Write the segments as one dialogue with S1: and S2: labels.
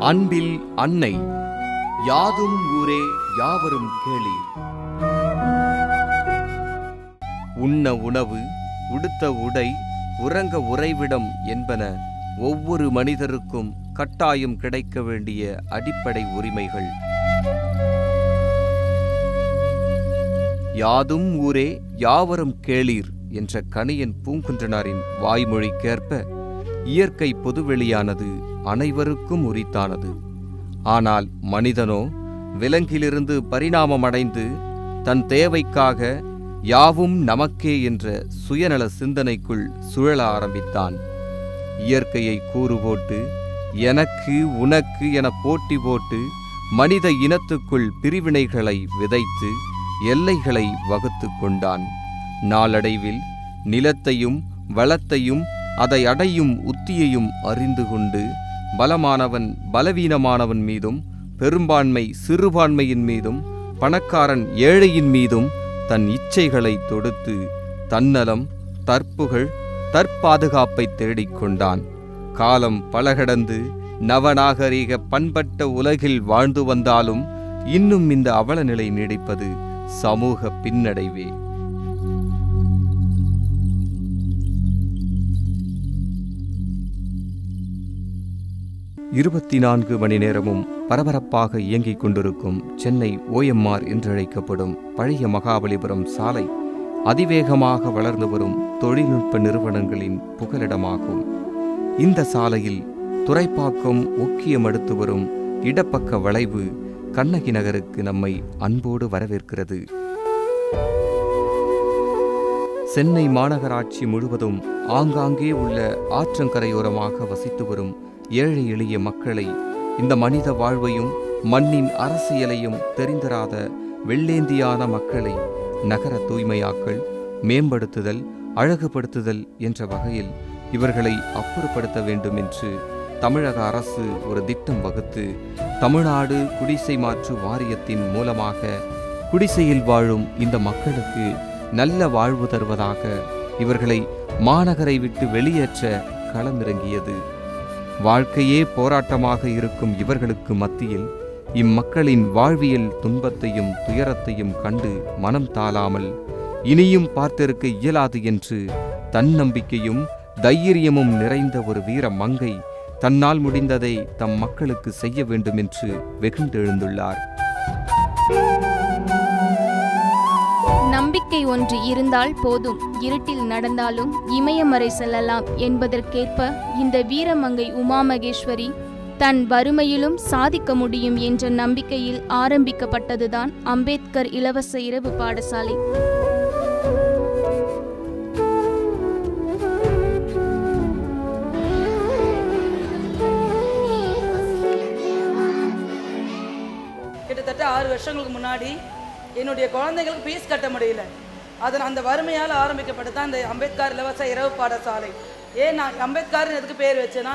S1: அன்பில் அன்னை. யாதும் ஊரே யாவரும் கேளீர். உண்ண உணவு, உடுத்த உடை, உறங்க உறைவிடம் என்பன ஒவ்வொரு மனிதருக்கும் கட்டாயம் கிடைக்க வேண்டிய அடிப்படை உரிமைகள். யாதும் ஊரே யாவரும் கேளீர் என்ற கணியன் பூங்குன்றனாரின் வாய்மொழிக்கேற்ப இயற்கை பொதுவெளியானது அனைவருக்கும் உரித்தானது. ஆனால் மனிதனோ விலங்கிலிருந்து பரிணாமமடைந்து தன் தேவைக்காக யாவும் நமக்கே என்ற சுயநல சிந்தனைக்குள் சுழல ஆரம்பித்தான். இயற்கையை கூறு போட்டு எனக்கு உனக்கு என போட்டி போட்டு மனித இனத்துக்குள் பிரிவினைகளை விதைத்து எல்லைகளை வகுத்து கொண்டான். நாளடைவில் நிலத்தையும் வளத்தையும் அதை அடையும் உத்தியையும் அறிந்து கொண்டு பலமானவன் பலவீனமானவன் மீதும், பெரும்பான்மை சிறுபான்மையின் மீதும், பணக்காரன் ஏழையின் மீதும் தன் இச்சைகளை தொடுத்து தன்னலம், தற்புகழ், தற்பாதுகாப்பை தேடிக்கொண்டான். காலம் பலகடந்து நவநாகரிக பண்பட்ட உலகில் வாழ்ந்து வந்தாலும் இன்னும் இந்த அவலநிலை நீடிப்பது சமூக பின்னடைவே. இருபத்தி 4 மணி நேரமும் பரபரப்பாக இயங்கிக் கொண்டிருக்கும் சென்னை OMR என்றழைக்கப்படும் பழைய மகாபலிபுரம் சாலை அதிவேகமாக வளர்ந்து வரும் தொழில்நுட்ப நிறுவனங்களின் புகலிடமாகும். இந்த சாலையில் துறைப்பாக்கம் ஒக்கியம் அடுத்து வரும் இடப்பக்க வளைவு கண்ணகி நகருக்கு நம்மை அன்போடு வரவேற்கிறது. சென்னை மாநகராட்சி முழுவதும் ஆங்காங்கே உள்ள ஆற்றங்கரையோரமாக வசித்து வரும் ஏழை எளிய மக்களை, இந்த மனித வாழ்வையும் மண்ணின் அரசியலையும் தெரிந்தராத வெள்ளேந்தியான மக்களை நகர தூய்மையாக்கல், மேம்படுத்துதல், அழகுபடுத்துதல் என்ற வகையில் இவர்களை அப்புறப்படுத்த வேண்டும் என்று தமிழக அரசு ஒரு திட்டம் வகுத்து தமிழ்நாடு குடிசை மாற்று வாரியத்தின் மூலமாக குடிசையில் வாழும் இந்த மக்களுக்கு நல்ல வாழ்வு தருவதாக இவர்களை மாநகரை விட்டு வெளியேற்ற களமிறங்கியது. வாழ்க்கையே போராட்டமாக இருக்கும் இவர்களுக்கு மத்தியில் இம்மக்களின் வாழ்வியல் துன்பத்தையும் துயரத்தையும் கண்டு மனம் தாழாமல் இனியும் பார்த்திருக்க இயலாது என்று தன்னம்பிக்கையும் தைரியமும் நிறைந்த ஒரு வீர மங்கை தன்னால் முடிந்ததை தம் மக்களுக்கு செய்ய வேண்டும் என்று வெகுண்டெழுந்துள்ளார்.
S2: நம்பிக்கை ஒன்று இருந்தால் போதும், இருட்டில் நடந்தாலும் இமயமறை செல்லலாம் என்பதற்கேற்ப இந்த வீரமங்கை உமாமகேஸ்வரி தன் வறுமையிலும் சாதிக்க முடியும் என்ற நம்பிக்கையில் ஆரம்பிக்கப்பட்டதுதான் அம்பேத்கர் இலவச இரவு பாடசாலை.
S3: கிட்டத்தட்ட 6 வருஷங்களுக்கு முன்னாடி என்னுடைய குழந்தைகளுக்கு ஃபீஸ் கட்ட முடியல. அதன் அந்த வறுமையால் ஆரம்பிக்கப்பட்டு தான் இந்த அம்பேத்கர் இலவச இரவு பாடசாலை. ஏன் நான் அம்பேத்கர்னு எதுக்கு பேர் வச்சேன்னா,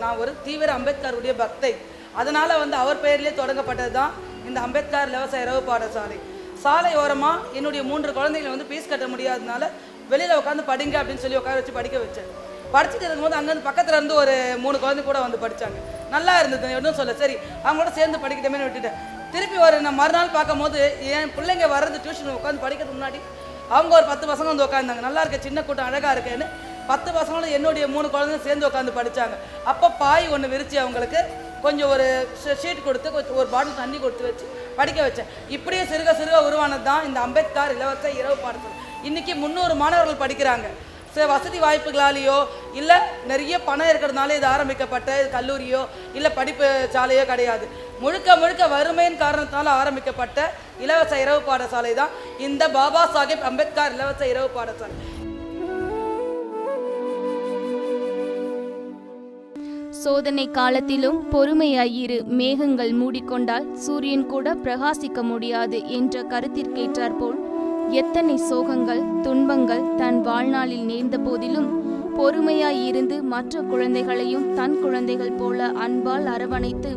S3: நான் ஒரு தீவிர அம்பேத்கருடைய பக்தை. அதனால் அவர் பேர்லேயே தொடங்கப்பட்டது தான் இந்த அம்பேத்கர் இலவச இரவு பாடசாலை. சாலை ஓரமாக என்னுடைய 3 குழந்தைகளை ஃபீஸ் கட்ட முடியாததுனால வெளியில் உட்காந்து படிங்க அப்படின்னு சொல்லி உட்கார வச்சு படிக்க வச்சேன். படிச்சுட்டு இருக்கும்போது அங்கேருந்து பக்கத்தில் இருந்து ஒரு 3 குழந்தை கூட படித்தாங்க. நல்லா இருந்தது, எதுவும் சொல்ல, சரி அவங்களோட சேர்ந்து படிக்கிட்டேன்னு விட்டுட்டேன். திருப்பி நான் மறுநாள் பார்க்கும்போது என் பிள்ளைங்க வர்றது டியூஷன் உட்காந்து படிக்கிறதுக்கு முன்னாடி அவங்க ஒரு 10 பசங்க உட்காந்தாங்க. நல்லா இருக்க, சின்ன கூட்டம், அழகாக இருக்கேன்னு 10 பசங்களும் என்னுடைய 3 குழந்தைங்க சேர்ந்து உட்காந்து படித்தாங்க. அப்போ பாய் ஒன்று விரித்து அவங்களுக்கு கொஞ்சம் ஒரு ஷீட் கொடுத்து ஒரு பாட்டில் தண்ணி கொடுத்து வச்சு படிக்க வச்சேன். இப்படியே சிறுக சிறுக உருவானது தான் இந்த அம்பேத்கர் இலவச இரவு பாடசாலை. இன்றைக்கி 300 மாணவர்கள் படிக்கிறாங்க. வசதி வாய்ப்புகளாலேயோ இல்லை நிறைய பணம் இருக்கிறதுனால இது ஆரம்பிக்கப்பட்ட கல்லூரியோ இல்லை படிப்பு சாலையோ கிடையாது. முழுக்க முழுக்க வறுமையின் காரணத்தால் ஆரம்பிக்கப்பட்ட இலவச இரவு பாடசாலை தான் இந்த பாபா சாஹேப் அம்பேத்கர் இலவச இரவு பாடசாலை.
S2: சோதனை காலத்திலும் பொறுமையாயிரு, மேகங்கள் மூடிக்கொண்டால் சூரியன் கூட பிரகாசிக்க முடியாது என்ற கருத்திற்கேற்றாற்போல் எத்தனை சோகங்கள் துன்பங்கள் தன் வாழ்நாளில் நேர்ந்த போதிலும் பொறுமையாயிருந்து மற்ற குழந்தைகளையும் தன் குழந்தைகள் போல அன்பால் அரவணைத்து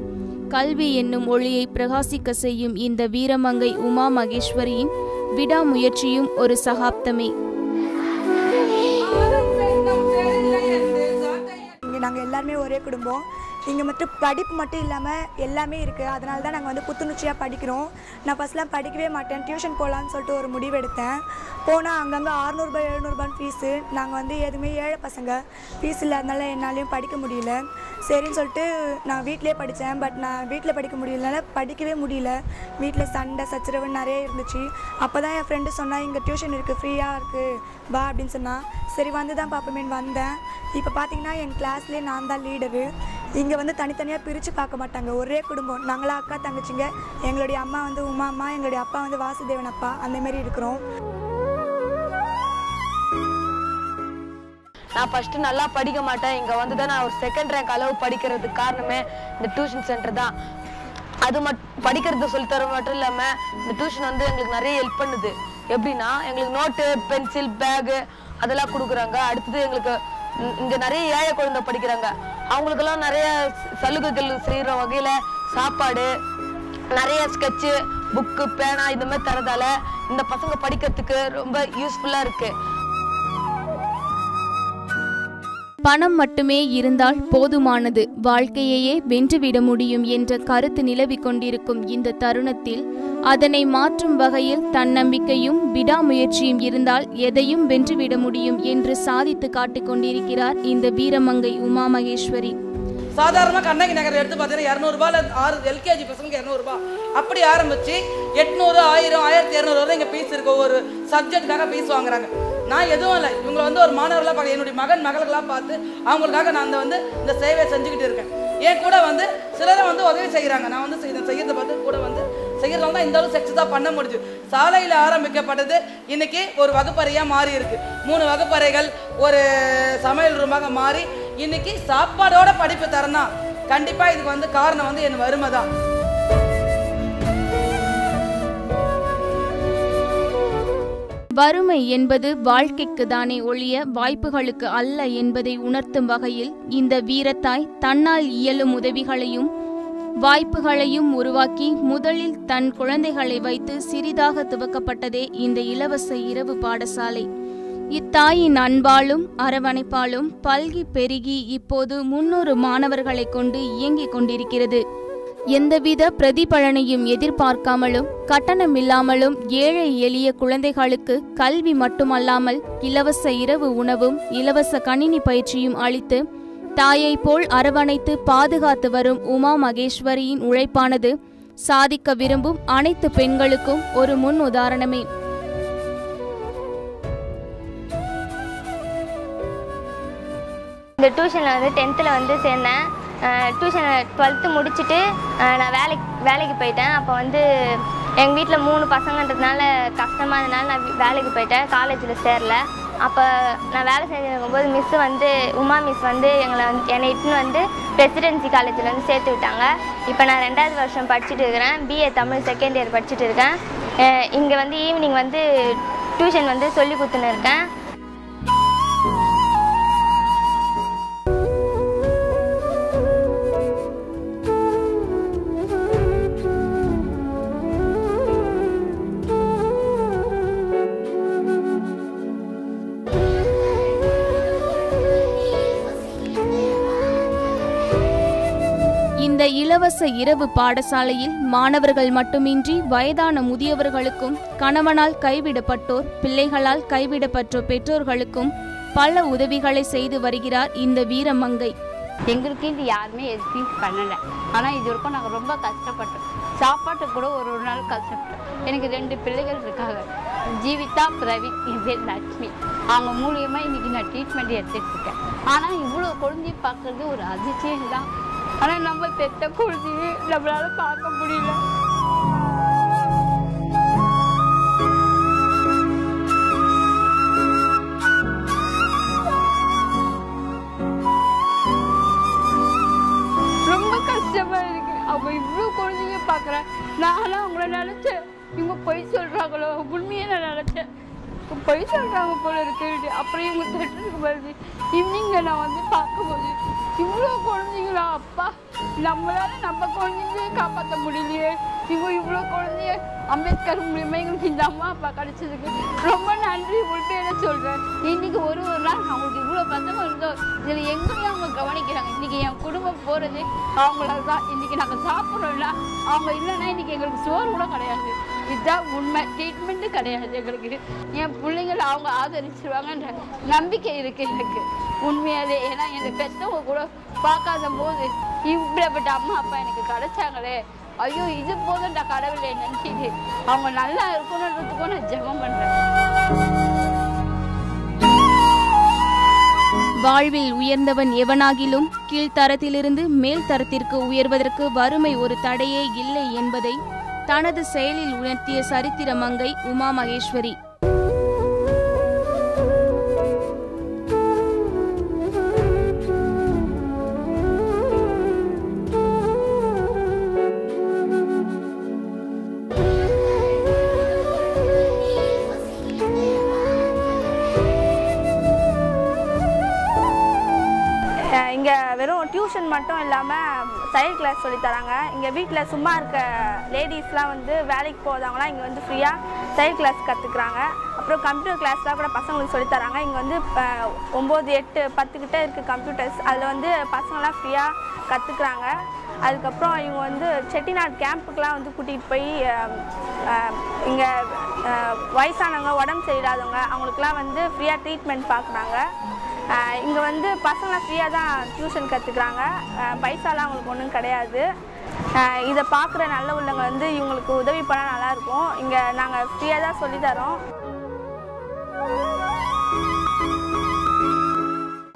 S2: கல்வி என்னும் ஒளியை பிரகாசிக்க செய்யும் இந்த வீரமங்கை உமா மகேஸ்வரியின் விடாமுயற்சியும் ஒரு சகாப்தமே.
S4: நாங்கள் எல்லாருமே ஒரே குடும்பம். இங்கே மட்டும் படிப்பு மட்டும் இல்லாமல் எல்லாமே இருக்குது. அதனால தான் நாங்கள் வந்து புத்துணர்ச்சியாக படிக்கிறோம். நான் ஃபஸ்ட்லாம் படிக்கவே மாட்டேன், டியூஷன் போகலான்னு சொல்லிட்டு ஒரு முடிவு எடுத்தேன். போனால் அங்கங்கே 600 700 ஃபீஸு. நாங்கள் வந்து எதுவுமே ஏழை பசங்க, ஃபீஸ் இல்லாதனால என்னாலையும் படிக்க முடியல. சரின்னு சொல்லிட்டு நான் வீட்டிலே படித்தேன். பட் நான் வீட்டில் படிக்க முடியலனால படிக்கவே முடியல. வீட்டில் சண்டை சச்சரவு நிறைய இருந்துச்சு. அப்போ தான் என் ஃப்ரெண்டு சொன்னால் இங்கே டியூஷன் இருக்குது, ஃப்ரீயாக இருக்குது, வா அப்படின்னு சொன்னால் சரி வந்து தான் பார்ப்போமேன்னு வந்தேன். இப்போ பார்த்தீங்கன்னா என் கிளாஸ்லேயே நான் தான் லீடரு. இங்கே வந்து தனித்தனியாக பிரித்து பார்க்க மாட்டாங்க, ஒரே குடும்பம். நாங்களாம் அக்கா தங்கச்சிங்க. எங்களுடைய அம்மா வந்து உமா அம்மா, எங்களுடைய அப்பா வந்து வாசுதேவன் அப்பா, அந்தமாரி இருக்கிறோம்.
S5: நான் ஃபஸ்ட்டு நல்லா படிக்க மாட்டேன். இங்கே வந்து தான் நான் ஒரு செகண்ட் ரேங்க் அளவு படிக்கிறதுக்கு காரணமே இந்த டியூஷன் சென்டர் தான். அது படிக்கிறது சொல்லித்தர மட்டும் இல்லாமல் இந்த டியூஷன் வந்து எங்களுக்கு நிறைய ஹெல்ப் பண்ணுது. எப்படின்னா எங்களுக்கு நோட்டு, பென்சில், பேகு அதெல்லாம் கொடுக்குறாங்க. அடுத்தது எங்களுக்கு இங்கே நிறைய ஏழை குழந்தை படிக்கிறாங்க. அவங்களுக்கெல்லாம் நிறைய சலுகைகள் செய்கிற வகையில் சாப்பாடு, நிறைய ஸ்கெட்சு, புக்கு, பேனா இந்த மாதிரி தரதால இந்த பசங்க படிக்கிறதுக்கு ரொம்ப யூஸ்ஃபுல்லாக இருக்குது.
S2: பணம் மட்டுமே இருந்தால் போதுமானது, வாழ்க்கையையே வென்றுவிட முடியும் என்ற கருத்து நிலவிக் கொண்டிருக்கும் இந்த தருணத்தில் அதனை மாற்றும் வகையில் தன்னம்பிக்கையும் விடாமுயற்சியும் இருந்தால் எதையும் வென்றுவிட முடியும் என்று சாதித்து காட்டிக் கொண்டிருக்கிறார் இந்த வீரமங்கை உமா மகேஸ்வரி.
S3: சாதாரணமாக கண்ணகி நகர் எடுத்து பார்த்தீங்கன்னா 200 ரூபாயில் 6 LKG பசங்களுக்கு 200 ரூபாய் அப்படி ஆரம்பிச்சு 800, 1000, 1200 வரை இங்கே ஃபீஸ் இருக்கு. ஒவ்வொரு சப்ஜெக்டுக்காக ஃபீஸ் வாங்குறாங்க. நான் எதுவும் இல்லை, இவங்களை வந்து ஒரு மாணவர்களாக பார்க்க என்னுடைய மகள்களாக பார்த்து அவங்களுக்காக நான் இந்த சேவையை செஞ்சுக்கிட்டு இருக்கேன். என் கூட வந்து சிலரை வந்து உதவி செய்கிறாங்க. நான் வந்து செய்கிறத பார்த்து கூட வந்து செய்கிறதால தான் இந்த அளவு சக்ஸஸாக பண்ண முடிஞ்சு. சாலையில் ஆரம்பிக்கப்பட்டது இன்னைக்கு ஒரு வகுப்பறையாக மாறி இருக்கு. 3 வகுப்பறைகள், ஒரு சமையல் ரூமாக மாறி இன்னைக்கு சாப்பாடோட படிப்பு தரனா கண்டிப்பாக இதுக்கு வந்து காரணம் வந்து என் வறுமை தான்.
S2: வறுமை என்பது வாழ்க்கைக்கு தானே ஒழிய வாய்ப்புகளுக்கு அல்ல என்பதை உணர்த்தும் வகையில் இந்த வீரத்தாய் தன்னால் இயலும் உதவிகளையும் வாய்ப்புகளையும் உருவாக்கி முதலில் தன் குழந்தைகளை வைத்து சிறிதாக துவக்கப்பட்டதே இந்த இலவச இரவு பாடசாலை. இத்தாயின் அன்பாலும் அரவணைப்பாலும் பல்கி பெருகி இப்போது 300 மாணவர்களை கொண்டு இயங்கிக் கொண்டிருக்கிறது. எந்தவித பிரதிபலனையும் எதிர்பார்க்காமலும் கட்டணமில்லாமலும் ஏழை எளிய குழந்தைகளுக்கு கல்வி மட்டுமல்லாமல் இலவச இரவு உணவும் இலவச கணினி பயிற்சியும் அளித்து தாயை போல் அரவணைத்து பாதுகாத்து வரும் உமா மகேஸ்வரியின் உழைப்பானது சாதிக்க விரும்பும் அனைத்து பெண்களுக்கும் ஒரு முன் உதாரணமே.
S6: இந்த டியூஷனில் வந்து 10th வந்து சேர்ந்தேன். டியூஷனை 12th முடிச்சுட்டு நான் வேலைக்கு போயிட்டேன். அப்போ வந்து எங்கள் வீட்டில் 3 பசங்கன்றதுனால கஷ்டமாக இருந்தனால நான் வேலைக்கு போயிட்டேன், காலேஜில் சேரல. அப்போ நான் வேலை செஞ்சுருக்கும்போது மிஸ் வந்து உமா மிஸ் வந்து என்னை இட்டுன்னு வந்து பிரசிடென்சி காலேஜில் வந்து சேர்த்து விட்டாங்க. இப்போ நான் 2வது வருஷம் படிச்சுட்டு இருக்கிறேன், BA தமிழ் 2nd இயர் படிச்சுட்டு இருக்கேன். இங்கே வந்து ஈவினிங் வந்து டியூஷன் வந்து சொல்லி கொடுத்துன்னு இருக்கேன்.
S2: இந்த இலவச இரவு பாடசாலையில் மாணவர்கள் மட்டுமின்றி வயதான முதியவர்களுக்கும் கணவனால் கைவிடப்பட்டோர், பிள்ளைகளால் கைவிடப்பட்ட பெற்றோர்களுக்கும் பல உதவிகளை செய்து வருகிறார் இந்த வீரமங்கை.
S7: எங்களுக்கு இது யாருமே எதுவும் பண்ணலை. ஆனால் இது வரைக்கும் நாங்கள் ரொம்ப கஷ்டப்பட்டோம். சாப்பாட்டுக்கு கூட ஒரு நாள் கஷ்டப்பட்டோம். எனக்கு 2 பிள்ளைகள் இருக்காங்க, ஜீவிதா, பிரவீன், என் பேர் லட்சுமி. அவங்க மூலியமாக இன்றைக்கி நான் ட்ரீட்மெண்ட் எடுத்துகிட்டு இருக்கேன். ஆனால் இவ்வளோ குழந்தைய பார்க்குறது ஒரு அதிர்ச்சியம் தான். ஆனால் நம்ம பெற்ற குழந்தைய நம்மளால் பார்க்க முடியல. ரொம்ப கஷ்டமாக இருக்குது. அவங்க இவ்வளோ குழந்தைங்க பார்க்குறேன். நானும் அவங்கள நினச்சேன், இவங்க பொய் சொல்கிறாங்களோ, உண்மையை நான் நினச்சேன், பொய் சொல்கிறாங்க போல இருக்கு. அப்புறம் இவங்க திட்டுறதுக்கு வருது. ஈவினிங்கில் நான் வந்து பார்க்கும்போது இவ்வளோ குழந்தைங்களா, அப்பா நம்மளால நம்ம குழந்தைங்களையும் காப்பாற்ற முடியலையே. இவ்வளோ குழந்தைய அம்பேத்கர் மூலியமாக எங்களுக்கு இந்த அம்மா அப்பா கிடைச்சதுக்கு ரொம்ப நன்றி. நன்றி உண்மையில சொல்கிறேன். இன்றைக்கி ஒரு நாள் அவங்களுக்கு இவ்வளோ பசங்க இருந்தோ இதில் எங்கேயும் அவங்க கவனிக்கிறாங்க. இன்றைக்கி என் குடும்பம் போகிறது அவங்களால தான். இன்றைக்கி நாங்கள் சாப்பிட்றோம்னா அவங்க இல்லைன்னா இன்றைக்கி எங்களுக்கு சோறு கூட கிடையாது. இதுதான் உண்மை. ட்ரீட்மெண்ட்டு கிடையாது எங்களுக்கு. என் பிள்ளைங்களை அவங்க ஆதரிச்சிருவாங்கன்ற நம்பிக்கை இருக்குது எனக்கு உண்மையாலே. ஏன்னா என்னை பெற்றவங்க கூட பார்க்காத போது இப்படிப்பட்ட அம்மா அப்பா எனக்கு கிடைச்சாங்களே, ஐயோ இது போதும்டா கடவுளை நினச்சிட்டு அவங்க நல்லா இருக்கணுன்றதுக்கும் நான் ஜெபம் பண்ணுறேன்.
S2: வாழ்வில் உயர்ந்தவன் எவனாகிலும் கீழ்த்தரத்திலிருந்து மேல் தரத்திற்கு உயர்வதற்கு வறுமை ஒரு தடையே இல்லை என்பதை தனது செயலில் உணர்த்திய சரித்திர மங்கை உமா மகேஸ்வரி.
S4: இங்கே வெறும் டியூஷன் மட்டும் இல்லாமல் சைல்ட் கிளாஸ் சொல்லித்தராங்க. இங்கே வீட்டில் சும்மா இருக்க லேடிஸ்லாம் வந்து வேலைக்கு போகிறவங்களாம் இங்கே வந்து ஃப்ரீயாக சைல்ட் கிளாஸ் கற்றுக்குறாங்க. அப்புறம் கம்ப்யூட்டர் கிளாஸ்லாம் கூட பசங்களுக்கு சொல்லித்தராங்க. இங்கே வந்து 9, 8, 10 கிட்ட இருக்குது கம்ப்யூட்டர்ஸ். அதில் வந்து பசங்களாம் ஃப்ரீயாக கற்றுக்குறாங்க. அதுக்கப்புறம் இவங்க வந்து செட்டிநாடு கேம்புக்கெலாம் வந்து கூட்டிகிட்டு போய் இங்கே வயசானவங்க, உடம்பு சரியில்லாதவங்க அவங்களுக்குலாம் வந்து ஃப்ரீயாக ட்ரீட்மெண்ட் பார்க்குறாங்க. இங்கே வந்து பசங்களாம் ஃப்ரீயாக தான் டியூஷன் கற்றுக்குறாங்க. பைசாலாம் அவங்களுக்கு ஒன்றும் கிடையாது. இதை பார்க்குற நல்ல உள்ளவங்க வந்து இவங்களுக்கு உதவி பண்ணால் நல்லாயிருக்கும். இங்கே நாங்கள் ஃப்ரீயாக தான் சொல்லித்தரோம்.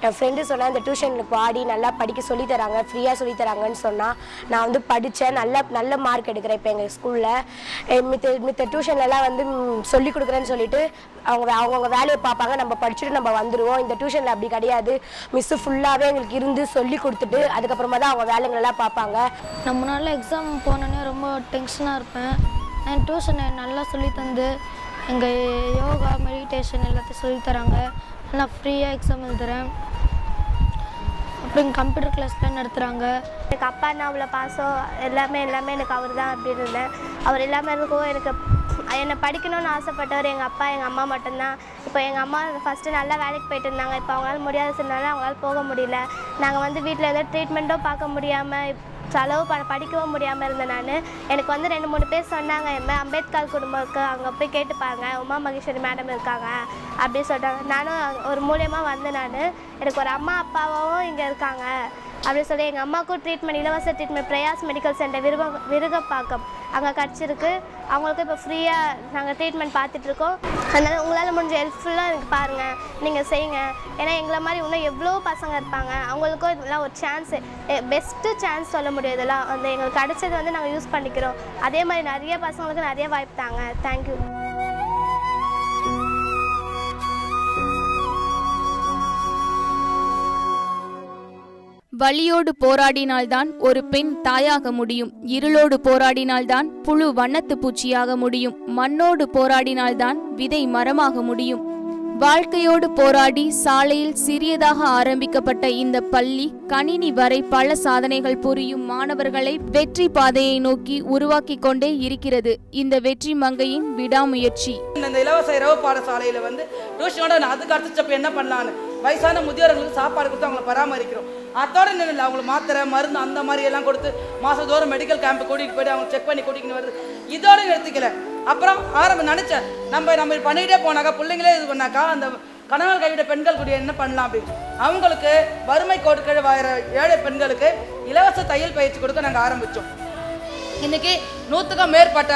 S8: என் ஃப்ரெண்டு சொன்னால் இந்த டியூஷனுக்கு பாடி நல்லா படிக்க சொல்லித்தராங்க, ஃப்ரீயாக சொல்லித்தராங்கன்னு சொன்னால் நான் வந்து படித்தேன். நல்ல மார்க் எடுக்கிறேன். இப்போ எங்கள் ஸ்கூலில் மித்த டியூஷன்லலாம் வந்து சொல்லிக் கொடுக்குறேன்னு சொல்லிட்டு அவங்கவுங்க வேலையை பார்ப்பாங்க. நம்ம படிச்சுட்டு நம்ம வந்துடுவோம். இந்த டியூஷனில் அப்படி கிடையாது. மிஸ்ஸு ஃபுல்லாகவே எங்களுக்கு இருந்து சொல்லி கொடுத்துட்டு அதுக்கப்புறமா தான் அவங்க வேலைங்களெல்லாம் பார்ப்பாங்க.
S9: நான் முன்னாடி எக்ஸாம் போனோன்னே ரொம்ப டென்ஷனாக இருப்பேன். என் டியூஷனை நல்லா சொல்லித்தந்து எங்கள் யோகா, மெடிடேஷன் எல்லாத்தையும் சொல்லித்தராங்க. நான் ஃப்ரீயாக எக்ஸாம் எழுதுகிறேன். அப்புறம் கம்ப்யூட்டர் கிளாஸ்லாம் நடத்துகிறாங்க.
S6: எனக்கு அப்பா என்ன அவ்வளோ பாசம் எல்லாமே எனக்கு அவர் தான் அப்படின்னு இருந்தேன். அவர் எல்லாமே இருக்கும். எனக்கு என்னை படிக்கணும்னு ஆசைப்பட்டவர் எங்கள் அப்பா, எங்கள் அம்மா மட்டும்தான். இப்போ எங்கள் அம்மா ஃபஸ்ட்டு நல்லா வேலைக்கு போயிட்டு இருந்தாங்க. இப்போ அவங்களால முடியாத சொன்னாலும் அவங்களால போக முடியல. நாங்கள் வந்து வீட்டில் எதாவது ட்ரீட்மெண்ட்டும் பார்க்க முடியாமல் செலவு படிக்கவும் முடியாமல் இருந்தேன் நான். எனக்கு வந்து 2-3 பேர் சொன்னாங்க, எம்மா அம்பேத்கர் குடும்பம் இருக்குது, அங்கே போய் கேட்டுப்பாங்க, உமா மகேஸ்வரி மேடம் இருக்காங்க அப்படின்னு சொல்லிட்டாங்க. நானும் ஒரு மூலியமாக வந்தேன். எனக்கு ஒரு அம்மா அப்பாவும் இங்கே இருக்காங்க அப்படின்னு சொல்லி எங்கள் அம்மாவுக்கும் ட்ரீட்மெண்ட், இலவச ட்ரீட்மெண்ட் பிரயாஸ் மெடிக்கல் சென்டர் விருகப்பாக்கம் அங்கே கிடச்சிருக்கு. அவங்களுக்கும் இப்போ ஃப்ரீயாக நாங்கள் ட்ரீட்மெண்ட் பார்த்துட்ருக்கோம். அதனால் உங்களால் முடிஞ்ச ஹெல்ப்ஃபுல்லாக எனக்கு பாருங்கள், நீங்கள் செய்யுங்க. ஏன்னா எங்களை மாதிரி இன்னும் எவ்வளோ பசங்க இருப்பாங்க, அவங்களுக்கும் இதெல்லாம் ஒரு சான்ஸு, பெஸ்ட்டு சான்ஸ் சொல்ல முடியும். இதெல்லாம் வந்து எங்களுக்கு கிடச்சது வந்து நாங்கள் யூஸ் பண்ணிக்கிறோம். அதே மாதிரி நிறைய பசங்களுக்கு நிறைய வாய்ப்பு தாங்க. தேங்க்யூ.
S2: வலியோடு போராடினால்தான் ஒரு பெண் தாயாக முடியும். இருளோடு போராடினால்தான் புழு வண்ணத்து பூச்சியாக முடியும். மண்ணோடு போராடினால்தான் விதை மரமாக முடியும். வாழ்க்கையோடு போராடி சாலையில் சிறியதாக ஆரம்பிக்கப்பட்ட இந்த பள்ளி கணினி வரை பல சாதனைகள் புரியும் மாணவர்களை வெற்றி பாதையை நோக்கி உருவாக்கி கொண்டே இருக்கிறது இந்த வெற்றி மங்கையின் விடாமுயற்சி.
S3: இந்த இலவச இரவு பாடசாலையில வந்து டியூஷனோட அதுக்கு அடுத்தப்ப என்ன பண்ணலான்னு வயசான முதியோர்களுக்கு சாப்பாடு கொடுத்து அவங்களை பராமரிக்கிறோம். அதோட நின்று அவங்களை மாத்திரை மருந்து அந்த மாதிரி எல்லாம் கொடுத்து மாதத்தோறும் மெடிக்கல் கேம்ப் கூட்டிகிட்டு போய்ட்டு அவங்க செக் பண்ணி கூட்டிகிட்டு வருது. இதோட நிறுத்திக்கல. அப்புறம் நினச்சேன் நம்ம பண்ணிக்கிட்டே போனாக்கா பிள்ளைங்களே இது பண்ணாக்கா அந்த கணவன் கைவிட பெண்கள் கூட என்ன பண்ணலாம் அப்படின்னு அவங்களுக்கு வறுமை கோட்டுக்கீழ் வாயிற ஏழை பெண்களுக்கு இலவச தையல் பயிற்சி கொடுக்க நாங்கள் ஆரம்பித்தோம். இன்றைக்கி 100க்கும் மேற்பட்ட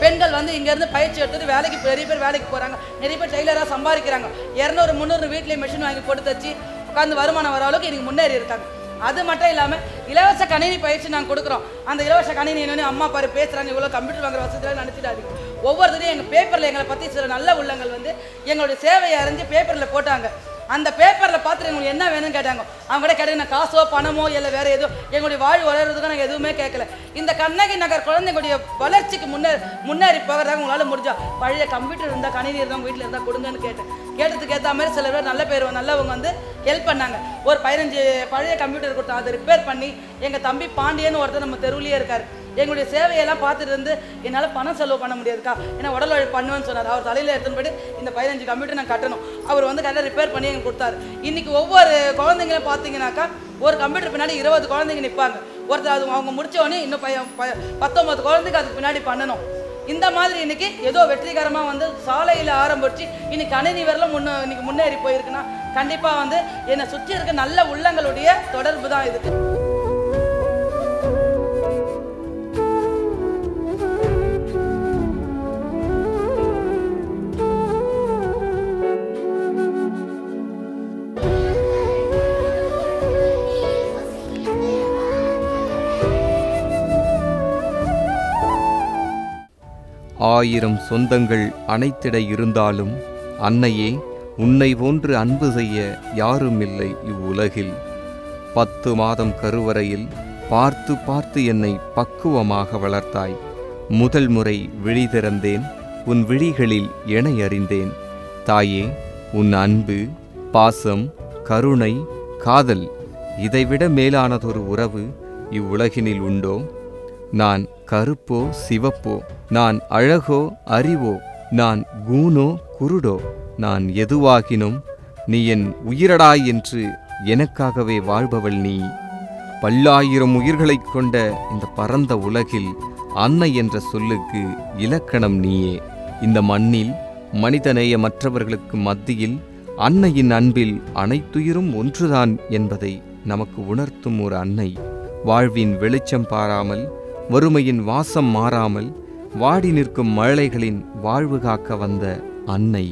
S3: பெண்கள் வந்து இங்கேருந்து பயிற்சி எடுத்துகிட்டு வேலைக்கு பெரிய பேர் வேலைக்கு போகிறாங்க. நிறைய பேர் டெய்லராக சம்பாதிக்கிறாங்க. 200-300 வீட்லேயே மிஷின் வாங்கி போட்டு தச்சு உட்காந்து வருமானம் வர அளவுக்கு இன்றைக்கி முன்னேறி இருக்காங்க. அது மட்டும் இல்லாமல் இலவச கணினி பயிற்சி நாங்கள் கொடுக்குறோம். அந்த இலவச கணினி என்னென்னு அம்மா பாரு பேசுகிறாங்க, இவ்வளோ கம்ப்யூட்டர் வாங்குற வசதியெல்லாம் நினச்சிட்டாதீங்க. ஒவ்வொருத்தரையும் எங்கள் பேப்பரில் எங்களை பற்றி சில நல்ல உள்ளங்கள் வந்து எங்களுடைய சேவையை அறிஞ்சு பேப்பரில் போட்டாங்க. அந்த பேப்பரில் பார்த்துட்டு எங்களுக்கு என்ன வேணும்னு கேட்டாங்க. அவங்க கூட கேட்டாங்க, காசோ பணமோ இல்லை வேறு எதுவும் எங்களுடைய வாழ்வு வளர்றதுக்கு நாங்கள் எதுவுமே கேட்கல. இந்த கண்ணகி நகர் குழந்தைங்களுடைய வளர்ச்சிக்கு முன்னேறி போகிறதாக உங்களால் முடிஞ்சா பழைய கம்ப்யூட்டர் இருந்தால் கணினி இருந்தால் உங்கள் வீட்டில் இருந்தால் கொடுங்கன்னு கேட்டதுக்கு ஏற்ற மாதிரி சில பேர் நல்லவங்க வந்து ஹெல்ப் பண்ணாங்க. ஒரு 15 பழைய கம்ப்யூட்டர் கொடுத்தோம். அதை ரிப்பேர் பண்ணி எங்கள் தம்பி பாண்டியன்னு ஒருத்தர் நம்ம தெருவிலேயே இருக்கார். எங்களுடைய சேவையெல்லாம் பார்த்துட்டு இருந்து என்னால் பணம் செலவு பண்ண முடியாதுக்கா, ஏன்னா உடல் உழைப்பு பண்ணுவேன்னு சொன்னார். அவர் தலையில் எடுத்துன்னு போய்ட்டு இந்த 15 கம்ப்யூட்டர் நான் கட்டணும். அவர் வந்து கரெக்டாக ரிப்பேர் பண்ணி எங்களுக்கு கொடுத்தாரு. இன்றைக்கி ஒவ்வொரு குழந்தைங்களும் பார்த்தீங்கன்னாக்கா ஒரு கம்ப்யூட்டர் பின்னாடி 20 குழந்தைங்க நிற்பாங்க. ஒருத்தர் அது அவங்க முடித்த உடனே இன்னும் 19 குழந்தைக்கு அதுக்கு பின்னாடி பண்ணணும். இந்த மாதிரி இன்னைக்கு ஏதோ வெற்றிகரமாக வந்து சாலையில் ஆரம்பிச்சு இன்னைக்கு கணினி வரலாம் இன்னைக்கு முன்னேறி போயிருக்குன்னா கண்டிப்பாக வந்து என்னை சுற்றி இருக்க நல்ல உள்ளங்களுடைய தொடர்பு தான் இதுக்கு.
S1: ஆயிரம் சொந்தங்கள் அனைத்திட இருந்தாலும் அன்னையே, உன்னை போன்று அன்பு செய்ய யாரும் இல்லை இவ்வுலகில். 10 மாதம் கருவறையில் பார்த்து பார்த்து என்னை பக்குவமாக வளர்த்தாய். முதல் முறை விழி திறந்தேன், உன் விழிகளில் எனை அறிந்தேன். தாயே, உன் அன்பு, பாசம், கருணை, காதல் இதைவிட மேலானதொரு உறவு இவ்வுலகினில் உண்டோ? நான் கருப்போ சிவப்போ, நான் அழகோ அறிவோ, நான் கூனோ குருடோ, நான் எதுவாகினும் நீ என் உயிரடாய் என்று எனக்காகவே வாழ்பவள் நீ. பல்லாயிரம் உயிர்களைக் கொண்ட இந்த பரந்த உலகில் அன்னை என்ற சொல்லுக்கு இலக்கணம் நீயே. இந்த மண்ணில் மனிதநேயமற்றவர்களுக்கு மத்தியில் அன்னையின் அன்பில் அனைத்துயிரும் ஒன்றுதான் என்பதை நமக்கு உணர்த்தும் ஒரு அன்னை. வாழ்வின் வெளிச்சம் பாராமல், வறுமையின் வாசம் மாறாமல், வாடி நிற்கும் மழலைகளின் வாழ்வு காக்க வந்த அன்னை.